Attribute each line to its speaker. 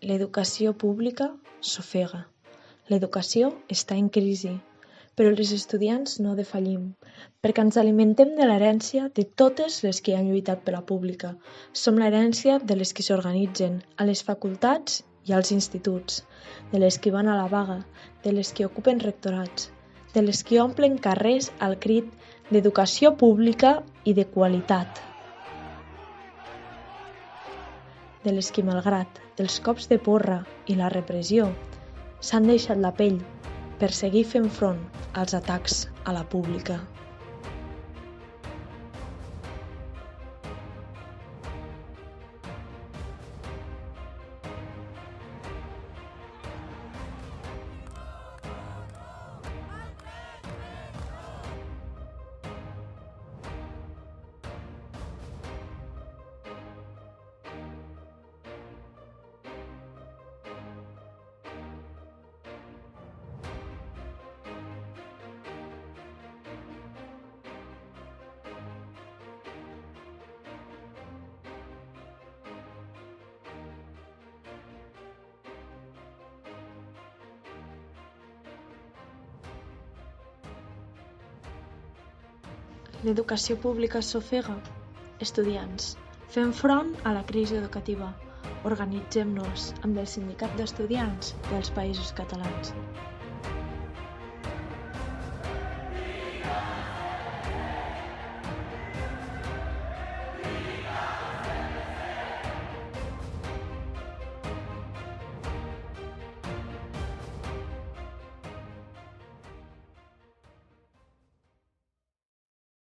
Speaker 1: L'educació pública s'ofega. L'educació està en crisi, però els estudiants no defallim, perquè ens alimentem de l'herència de totes les que han lluitat per la pública. Som l'herència de les que s'organitzen a les facultats i als instituts, de les que van a la vaga, de les que ocupen rectorats, de les que omplen carrers al crit d'educació pública i de qualitat. De les que, malgrat els cops de porra i la repressió, s'han deixat la pell per seguir fent front als atacs a la pública. L'educació pública s'ofega? Estudiants, fem front a la crisi educativa. Organitzem-nos amb el Sindicat d'Estudiants dels Països Catalans.